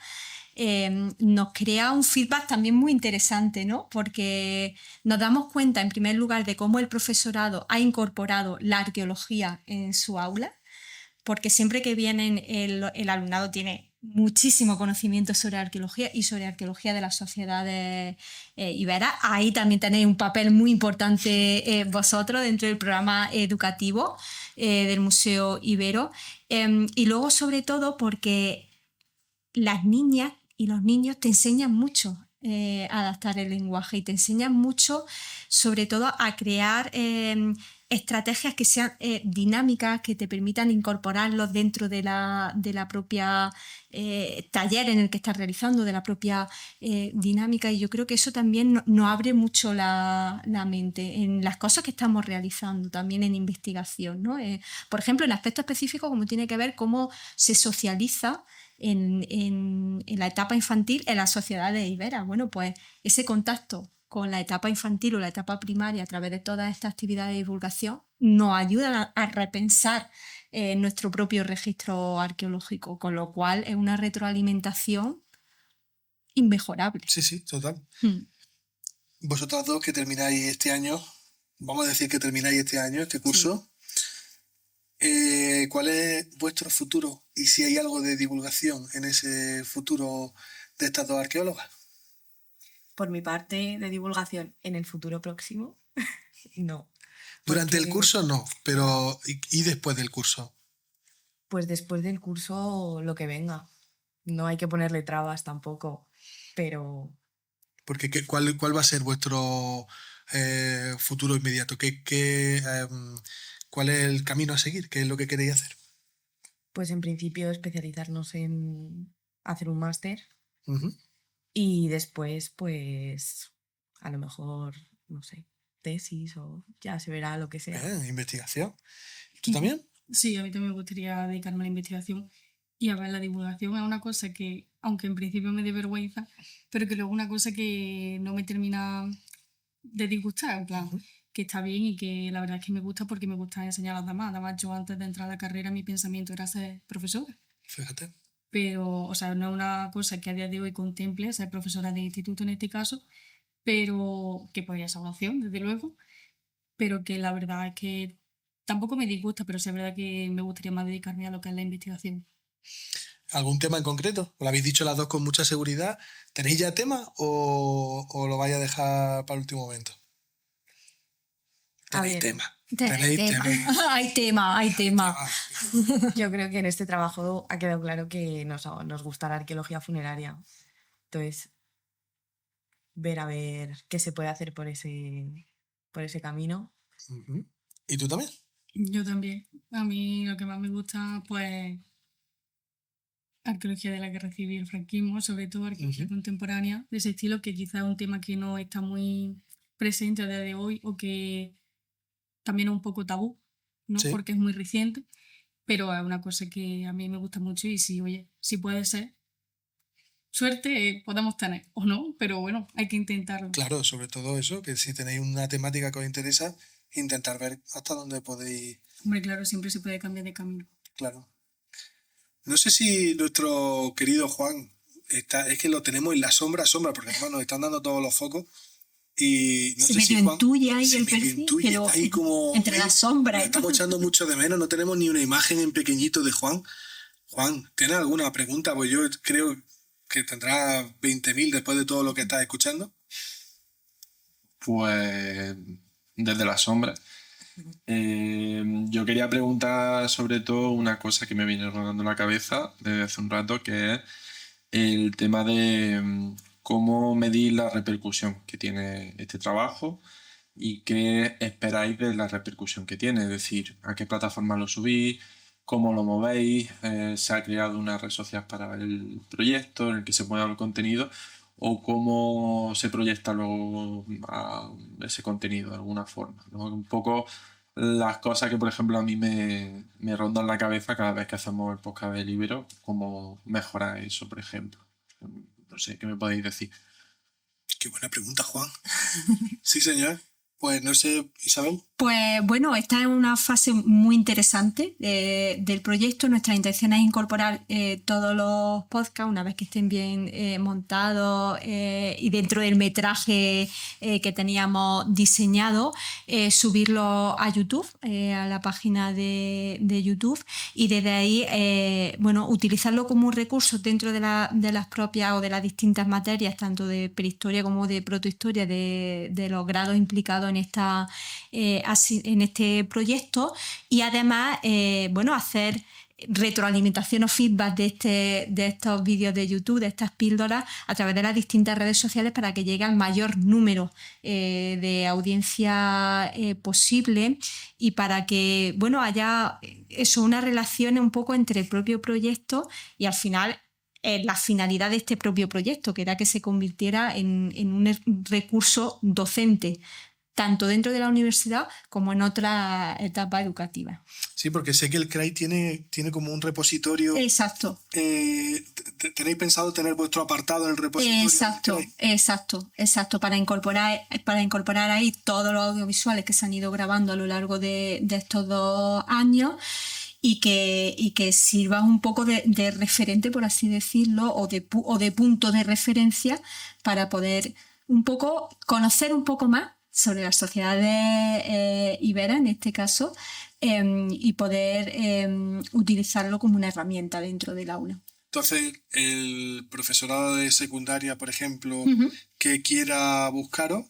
nos crea un feedback también muy interesante, ¿no? Porque nos damos cuenta, en primer lugar, de cómo el profesorado ha incorporado la arqueología en su aula, porque siempre que vienen el alumnado tiene muchísimo conocimiento sobre arqueología y sobre arqueología de las sociedades iberas. Ahí también tenéis un papel muy importante vosotros dentro del programa educativo del Museo Ibero. Y luego, sobre todo, porque las niñas y los niños te enseñan mucho a adaptar el lenguaje y te enseñan mucho, sobre todo, a crear estrategias que sean dinámicas, que te permitan incorporarlos dentro de la propia taller en el que estás realizando, de la propia dinámica, y yo creo que eso también nos abre mucho la mente en las cosas que estamos realizando, también en investigación, ¿no? Por ejemplo, en aspectos específicos como tiene que ver cómo se socializa en la etapa infantil en las sociedades iberas. Bueno, pues ese contacto con la etapa infantil o la etapa primaria a través de todas estas actividades de divulgación nos ayudan a repensar nuestro propio registro arqueológico, con lo cual es una retroalimentación inmejorable. Sí, total. Vosotras dos que termináis este año, vamos a decir que termináis este año, este curso, ¿cuál es vuestro futuro? Y si hay algo de divulgación en ese futuro de estas dos arqueólogas. Por mi parte, de divulgación en el futuro próximo, no. Durante el curso no, pero ¿y después del curso? Pues después del curso lo que venga. No hay que ponerle trabas tampoco, pero... Porque ¿cuál va a ser vuestro futuro inmediato? ¿Cuál es el camino a seguir? ¿Qué es lo que queréis hacer? Pues en principio especializarnos en hacer un máster Ujú. y después, pues, a lo mejor, no sé, tesis o ya se verá lo que sea. Investigación. ¿Tú también? Sí, a mí también me gustaría dedicarme a la investigación y a ver, la divulgación es una cosa que, aunque en principio me dé vergüenza, pero que luego es una cosa que no me termina de disgustar, en plan, Ujú. que está bien y que la verdad es que me gusta porque me gusta enseñar a los demás. Además, yo antes de entrar a la carrera mi pensamiento era ser profesora, Fíjate. pero, o sea, no es una cosa que a día de hoy contemple ser profesora de instituto en este caso, pero que podría ser una opción, desde luego, pero que la verdad es que tampoco me disgusta, pero sí es verdad que me gustaría más dedicarme a lo que es la investigación. ¿Algún tema en concreto? ¿Lo habéis dicho las dos con mucha seguridad? ¿Tenéis ya tema o lo vais a dejar para el último momento? A Tenéis ver, tema. Tenéis tema. Tenéis. Hay tema, hay tema. yo creo que en este trabajo ha quedado claro que nos gusta la arqueología funeraria. Entonces, ver a ver qué se puede hacer por ese camino. Ujú. ¿Y tú también? Yo también. A mí lo que más me gusta, pues, arqueología de la guerra civil, el franquismo, sobre todo arqueología Ujú. contemporánea, de ese estilo, que quizás es un tema que no está muy presente a día de hoy o que también es un poco tabú, ¿no? Sí. Porque es muy reciente, pero es una cosa que a mí me gusta mucho y si, oye, si puede ser, suerte podemos tener, o no, pero bueno, hay que intentarlo. Claro, sobre todo eso, que si tenéis una temática que os interesa, intentar ver hasta dónde podéis. Hombre, claro, siempre se puede cambiar de camino. Claro. No sé si nuestro querido Juan es que lo tenemos en la sombra, porque además nos están dando todos los focos. Y no Se sé si medio Juan intuye ahí se el medio perfil, intuye, pero está ahí como entre ahí, las sombras. lo estamos echando mucho de menos, no tenemos ni una imagen en pequeñito de Juan. Juan, ¿tienes alguna pregunta? Pues yo creo que tendrá 20.000 después de todo lo que estás escuchando. Pues desde la sombra. Yo quería preguntar sobre todo una cosa que me viene rondando la cabeza desde hace un rato, que es el tema de cómo medir la repercusión que tiene este trabajo y qué esperáis de la repercusión que tiene, es decir, a qué plataforma lo subís, cómo lo movéis, se ha creado una red social para el proyecto en el que se mueva el contenido o cómo se proyecta luego a ese contenido de alguna forma, ¿no? Un poco las cosas que, por ejemplo, a mí me rondan la cabeza cada vez que hacemos el podcast de Libero, cómo mejorar eso, por ejemplo. No sé, ¿qué me podéis decir? Qué buena pregunta, Juan. Sí, señor. Pues no sé, Isabel. Pues bueno, esta es una fase muy interesante del proyecto. Nuestra intención es incorporar todos los podcasts una vez que estén bien montados y dentro del metraje que teníamos diseñado, subirlo a YouTube, a la página de YouTube, y desde ahí bueno, utilizarlo como un recurso dentro de las propias o de las distintas materias, tanto de prehistoria como de protohistoria, de los grados implicados en en este proyecto, y además bueno, hacer retroalimentación o feedback de estos vídeos de YouTube, de estas píldoras, a través de las distintas redes sociales para que llegue al mayor número de audiencia posible, y para que bueno, haya eso, una relación un poco entre el propio proyecto y al final la finalidad de este propio proyecto, que era que se convirtiera en un recurso docente, tanto dentro de la universidad como en otra etapa educativa. Sí, porque sé que el CRAI tiene como un repositorio. Exacto. ¿Tenéis pensado tener vuestro apartado en el repositorio? Exacto, para incorporar ahí todos los audiovisuales que se han ido grabando a lo largo de estos 2 años, y que sirva un poco de referente, por así decirlo, o de punto de referencia para poder un poco conocer un poco más sobre las sociedades iberas, en este caso, y poder utilizarlo como una herramienta dentro del aula. Entonces, el profesorado de secundaria, por ejemplo, Uh-huh. que quiera buscaros,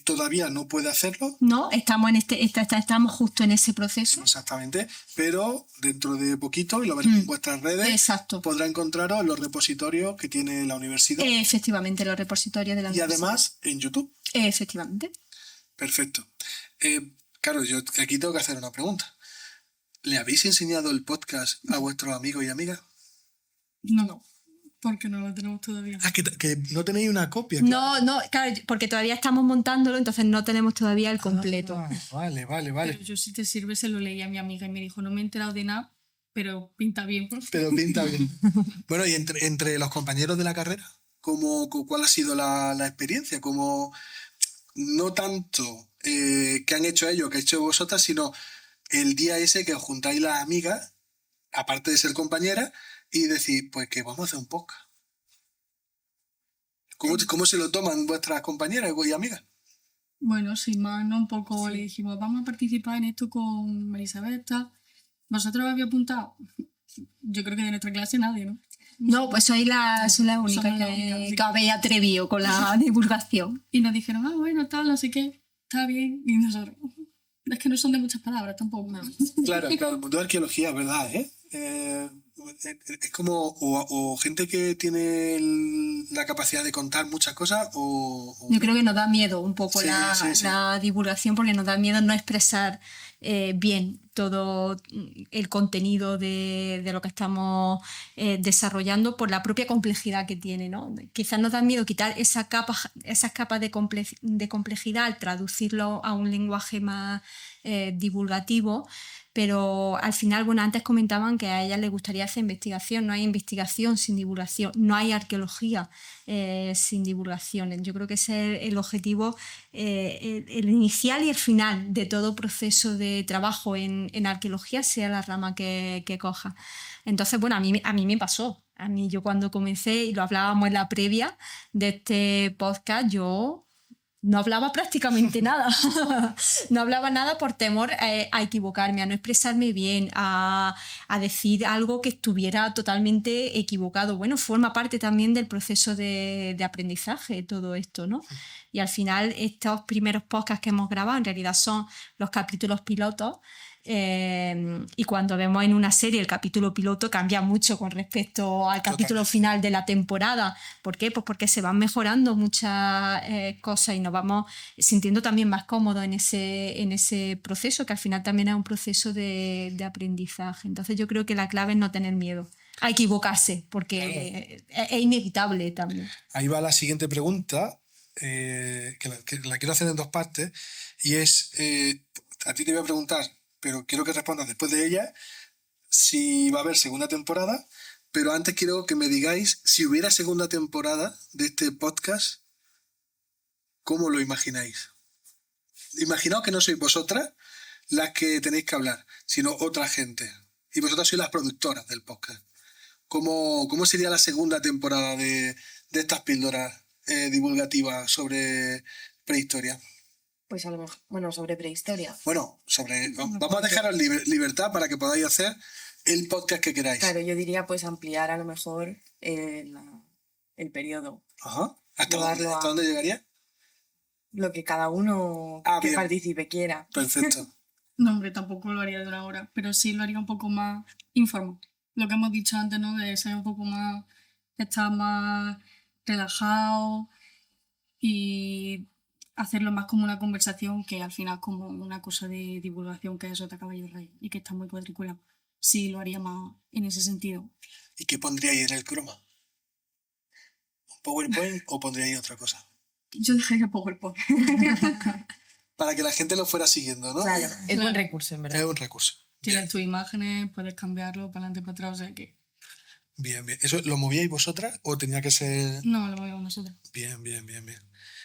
todavía no puede hacerlo. No, estamos justo en ese proceso. Exactamente, pero dentro de poquito, y lo veréis en vuestras redes, Exacto. podrá encontraros en los repositorios que tiene la universidad. Efectivamente, los repositorios de la y universidad. además en YouTube. Efectivamente. Perfecto. Claro, yo aquí tengo que hacer una pregunta. ¿Le habéis enseñado el podcast a vuestros amigos y amigas? No, porque no lo tenemos todavía. Ah, que no tenéis una copia. No, claro, porque todavía estamos montándolo, entonces no tenemos todavía el completo. Ah, vale. Pero yo, si te sirve, se lo leí a mi amiga y me dijo, no me he enterado de nada, pero pinta bien. Pero pinta bien. Bueno, y entre los compañeros de la carrera, ¿cuál ha sido la experiencia? Como no tanto que han hecho ellos, que hecho vosotras, sino el día ese que os juntáis las amigas, aparte de ser compañeras, y decir, pues que vamos a hacer un podcast. ¿Cómo se lo toman vuestras compañeras y amigas? Bueno, sin más, ¿no? Un poco le dijimos, vamos a participar en esto con Marisabel, tal. ¿Vosotros habéis apuntado? Yo creo que de nuestra clase nadie, ¿no? No, pues soy la única Somos la única, que, sí. que habéis atrevido con la divulgación. Y nos dijeron, bueno, tal, no sé qué, está bien. Y nosotros, es que no son de muchas palabras tampoco. Claro, el mundo de arqueología, ¿verdad? Es como o gente que tiene la capacidad de contar muchas cosas Yo creo que nos da miedo un poco Sí, sí. la divulgación, porque nos da miedo no expresar bien todo el contenido de lo que estamos desarrollando por la propia complejidad que tiene, ¿no? Quizás nos da miedo quitar esas capas de complejidad al traducirlo a un lenguaje más divulgativo, pero al final, bueno, antes comentaban que a ellas les gustaría hacer investigación. No hay investigación sin divulgación, no hay arqueología sin divulgación. Yo creo que ese es el objetivo, el inicial y el final de todo proceso de trabajo en arqueología, sea la rama que coja. Entonces, bueno, a mí me pasó. A mí, yo cuando comencé, y lo hablábamos en la previa de este podcast, yo no hablaba prácticamente nada. No hablaba nada por temor a equivocarme, a no expresarme bien, a decir algo que estuviera totalmente equivocado. Bueno, forma parte también del proceso de aprendizaje todo esto, ¿no? Y al final estos primeros podcasts que hemos grabado en realidad son los capítulos pilotos. Y cuando vemos en una serie el capítulo piloto cambia mucho con respecto al capítulo final de la temporada. ¿Por qué? Pues porque se van mejorando muchas cosas y nos vamos sintiendo también más cómodos en ese proceso, que al final también es un proceso de aprendizaje. Entonces yo creo que la clave es no tener miedo a equivocarse, porque es inevitable también. Ahí va la siguiente pregunta, que la quiero hacer en dos partes, y es, a ti te voy a preguntar, pero quiero que respondas después de ella, si va a haber segunda temporada, pero antes quiero que me digáis, si hubiera segunda temporada de este podcast, ¿cómo lo imagináis? Imaginaos que no sois vosotras las que tenéis que hablar, sino otra gente, y vosotras sois las productoras del podcast. ¿Cómo sería la segunda temporada de estas píldoras divulgativas sobre prehistoria? Pues a lo mejor, bueno, sobre prehistoria. Bueno, vamos a dejaros libertad para que podáis hacer el podcast que queráis. Claro, yo diría pues ampliar a lo mejor el periodo. Ajá. ¿Hasta Llevarlo dónde llegaría? Lo que cada uno que bien. participe quiera. Perfecto. No, hombre, tampoco lo haría de una hora, pero sí lo haría un poco más informal. Lo que hemos dicho antes, ¿no? De ser un poco más, estar más relajado y hacerlo más como una conversación que al final como una cosa de divulgación, que es otra caballo rey y que está muy cuadriculado. Sí, lo haría más en ese sentido. ¿Y qué pondríais en el croma? ¿Un PowerPoint o pondríais otra cosa? Yo dejaría PowerPoint. Para que la gente lo fuera siguiendo, ¿no? Claro, es buen recurso, en verdad. Es un recurso. Tienes tus imágenes, puedes cambiarlo para adelante, para atrás, o sea que... Bien. ¿Eso lo movíais vosotras o tenía que ser...? No, lo movemos nosotros. Bien.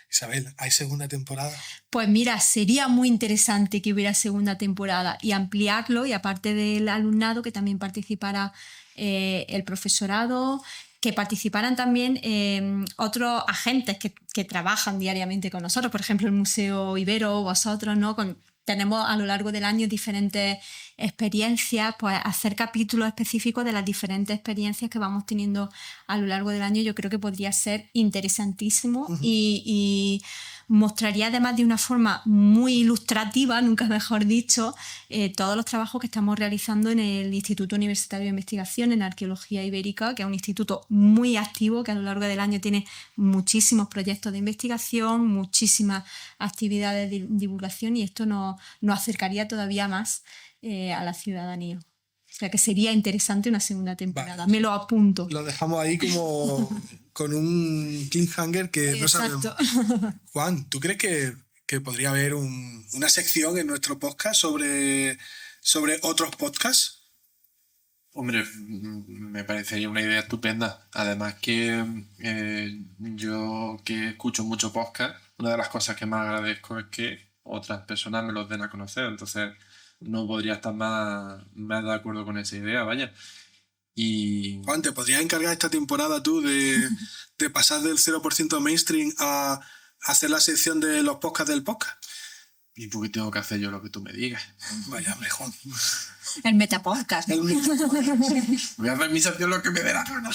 Isabel, ¿hay segunda temporada? Pues mira, sería muy interesante que hubiera segunda temporada y ampliarlo, y aparte del alumnado, que también participara el profesorado, que participaran también otros agentes que trabajan diariamente con nosotros, por ejemplo el Museo Ibero, vosotros, ¿no? Tenemos a lo largo del año diferentes experiencias, pues hacer capítulos específicos de las diferentes experiencias que vamos teniendo a lo largo del año, yo creo que podría ser interesantísimo y mostraría además de una forma muy ilustrativa, nunca mejor dicho, todos los trabajos que estamos realizando en el Instituto Universitario de Investigación en Arqueología Ibérica, que es un instituto muy activo, que a lo largo del año tiene muchísimos proyectos de investigación, muchísimas actividades de divulgación, y esto nos acercaría todavía más a la ciudadanía. O sea que sería interesante una segunda temporada. Vale. Me lo apunto. Lo dejamos ahí como con un cliffhanger que no sabemos. Exacto. Juan, ¿tú crees que podría haber una sección en nuestro podcast sobre otros podcasts? Hombre, me parecería una idea estupenda. Además que yo que escucho mucho podcast, una de las cosas que más agradezco es que otras personas me los den a conocer. Entonces no podría estar más de acuerdo con esa idea, vaya. Y Juan, ¿te podrías encargar esta temporada tú de pasar del 0% mainstream a hacer la sección de los podcasts del podcast? ¿y por qué tengo que hacer yo lo que tú me digas? Vaya, hombre, Juan. El Metapodcast. Voy a hacer mi sección lo que me dé la gana.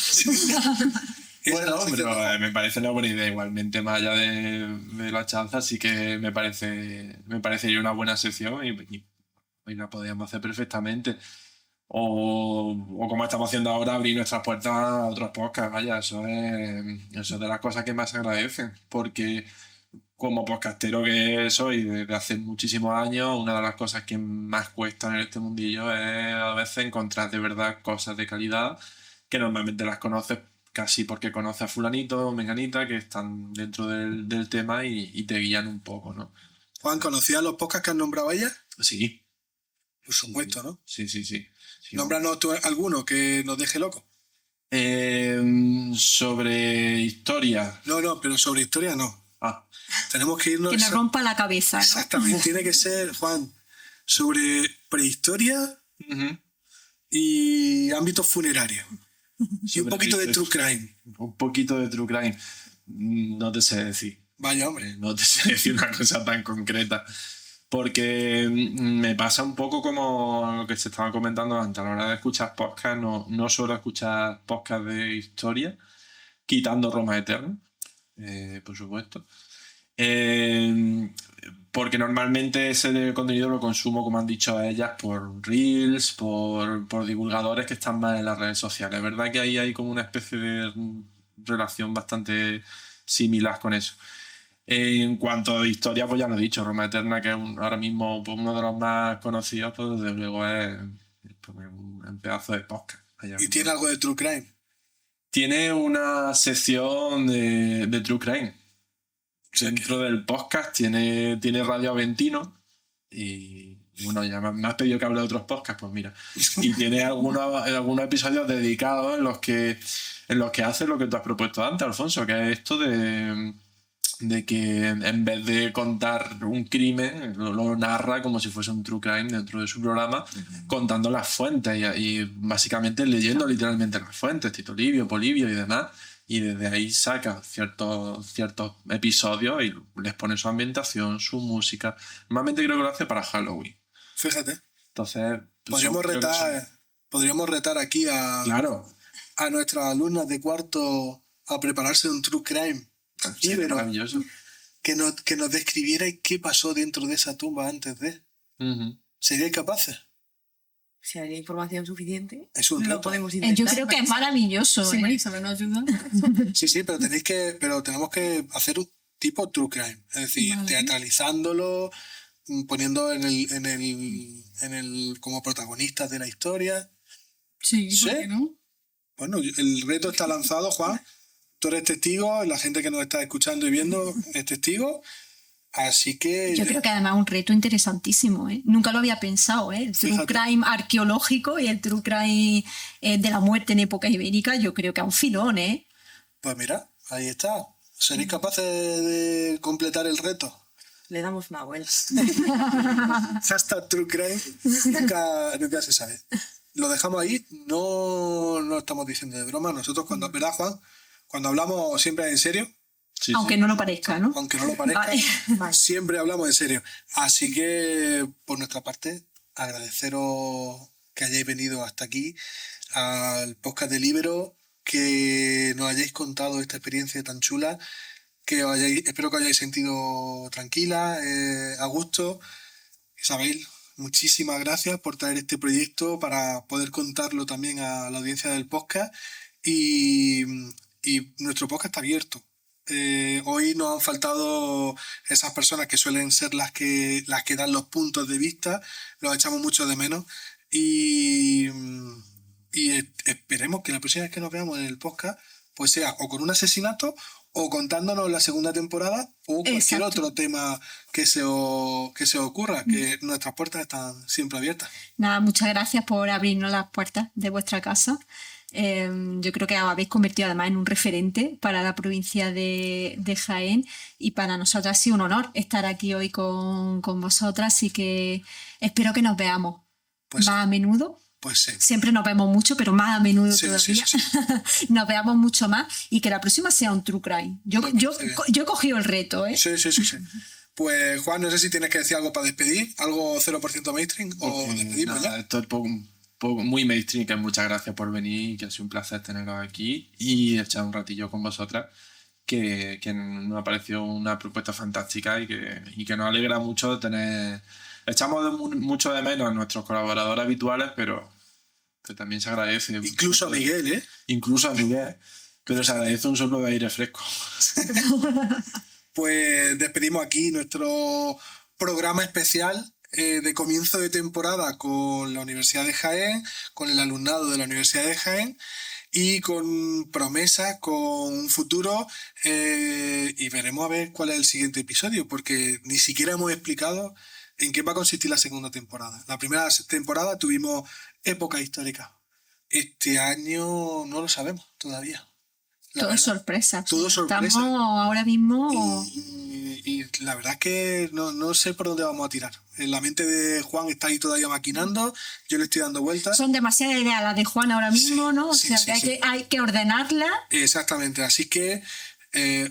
Bueno, pero me parece una buena idea igualmente, más allá de la chanza, sí que me parecería una buena sección y la podríamos hacer perfectamente. O como estamos haciendo ahora, abrir nuestras puertas a otros podcasts, vaya, eso es de las cosas que más se agradecen, porque como podcastero que soy desde hace muchísimos años, una de las cosas que más cuestan en este mundillo es a veces encontrar de verdad cosas de calidad que normalmente las conoces casi porque conoces a fulanito o menganita que están dentro del tema y te guían un poco, ¿no? Juan, ¿conocías los podcasts que has nombrado ella? Sí. Por supuesto, ¿no? Sí. Nómbranos tú alguno que nos deje loco. Sobre historia. No, pero sobre historia no. Ah, Tenemos que irnos... Que nos rompa la cabeza, ¿no? Exactamente, tiene que ser, Juan, sobre prehistoria ujú. y ámbitos funerarios. Y un Sobre poquito de true prehistoria. crime. Un poquito de true crime. No te sé decir. Vaya, hombre. No te sé decir una cosa tan concreta. Porque me pasa un poco como lo que se estaba comentando antes. A la hora de escuchar podcast, no suelo escuchar podcast de historia, quitando Roma Eterna, por supuesto. Porque normalmente ese contenido lo consumo, como han dicho ellas, por reels, por divulgadores que están más en las redes sociales. Es verdad que ahí hay como una especie de relación bastante similar con eso. En cuanto a historia, pues ya lo he dicho, Roma Eterna, que es ahora mismo pues, uno de los más conocidos, pues desde luego es un pedazo de podcast. ¿Y tiene algo de true crime? Tiene una sección de True Crime. Dentro del podcast tiene Radio Aventino y bueno, ya me has pedido que hable de otros podcasts, pues mira. Y tiene algunos episodios dedicados en los que hace lo que tú has propuesto antes, Alfonso, que es esto de que en vez de contar un crimen, lo narra como si fuese un true crime dentro de su programa, contando las fuentes y básicamente leyendo literalmente las fuentes, Tito Livio, Polibio y demás, y desde ahí saca ciertos episodios y les pone su ambientación, su música. Normalmente creo que lo hace para Halloween. Fíjate. Entonces, podríamos retar aquí claro, a nuestras alumnas de cuarto a prepararse un true crime. Ibero, maravilloso. que nos describierais qué pasó dentro de esa tumba antes de. ¿Seríais capaces? Si hay información suficiente, Es un lo reto. podemos intentar. Yo creo que es maravilloso. Sí, ¿eh? Marisa, nos ayuda. Sí, pero tenemos que hacer un tipo true crime. Es decir, Vale. teatralizándolo, poniendo como protagonistas de la historia. Sí, ¿Sí? ¿por qué no? Bueno, el reto está lanzado, Juan. Tú eres testigo, la gente que nos está escuchando y viendo es testigo. Así que... Yo creo que además es un reto interesantísimo, ¿eh? Nunca lo había pensado, ¿eh? El true Fíjate. crime arqueológico y el true crime de la muerte en época ibérica, yo creo que es un filón, ¿eh? Pues mira, ahí está. ¿Seréis capaces de completar el reto? Le damos una vuelta. Hashtag true crime. Nunca se sabe. Lo dejamos ahí. No estamos diciendo de broma. Nosotros ¿verdad, Juan? Cuando hablamos siempre en serio. Sí, Aunque no lo parezca, ¿no? Aunque no lo parezca, Vale. siempre hablamos en serio. Así que, por nuestra parte, agradeceros que hayáis venido hasta aquí al podcast de Libero, que nos hayáis contado esta experiencia tan chula, espero que os hayáis sentido tranquila, a gusto. Isabel, muchísimas gracias por traer este proyecto para poder contarlo también a la audiencia del podcast y nuestro podcast está abierto. Hoy nos han faltado esas personas que suelen ser las que dan los puntos de vista, los echamos mucho de menos y esperemos que la próxima vez que nos veamos en el podcast pues sea o con un asesinato o contándonos la segunda temporada o cualquier otro tema que se os ocurra, que nuestras puertas están siempre abiertas. Nada, muchas gracias por abrirnos las puertas de vuestra casa. Yo creo que os habéis convertido además en un referente para la provincia de Jaén y para nosotras ha sido un honor estar aquí hoy con vosotras, así que espero que nos veamos más a menudo. Pues sí. Siempre nos vemos mucho, pero más a menudo todavía. Sí. Nos veamos mucho más y que la próxima sea un True Crime. Yo he cogido el reto, ¿eh? Sí. Pues Juan, no sé si tienes que decir algo para despedir, algo 0% mainstream o despedimos ya. Esto es muy mainstream, que muchas gracias por venir, que ha sido un placer teneros aquí y echar un ratillo con vosotras, que nos ha parecido una propuesta fantástica y que nos alegra mucho tener... Echamos mucho de menos a nuestros colaboradores habituales, pero también se agradece. Incluso a Miguel, ¿eh? Incluso a Miguel, pero se agradece un soplo de aire fresco. Pues despedimos aquí nuestro programa especial de comienzo de temporada con la Universidad de Jaén, con el alumnado de la Universidad de Jaén y con promesas, con un futuro y veremos a ver cuál es el siguiente episodio, porque ni siquiera hemos explicado en qué va a consistir la segunda temporada. La primera temporada tuvimos época histórica. Este año no lo sabemos todavía. Todo sorpresa. Todo sorpresa. Estamos ahora mismo... Y la verdad es que no sé por dónde vamos a tirar. En la mente de Juan está ahí todavía maquinando, yo le estoy dando vueltas. Son demasiadas ideas las de Juan ahora mismo, Sí, ¿no? O sí, sea, sí, que hay que ordenarlas. Exactamente, así que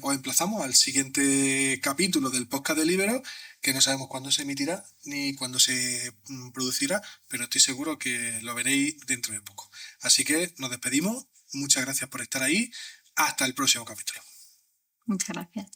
os emplazamos al siguiente capítulo del podcast de Libero, que no sabemos cuándo se emitirá ni cuándo se producirá, pero estoy seguro que lo veréis dentro de poco. Así que nos despedimos, muchas gracias por estar ahí, hasta el próximo capítulo. Muchas gracias.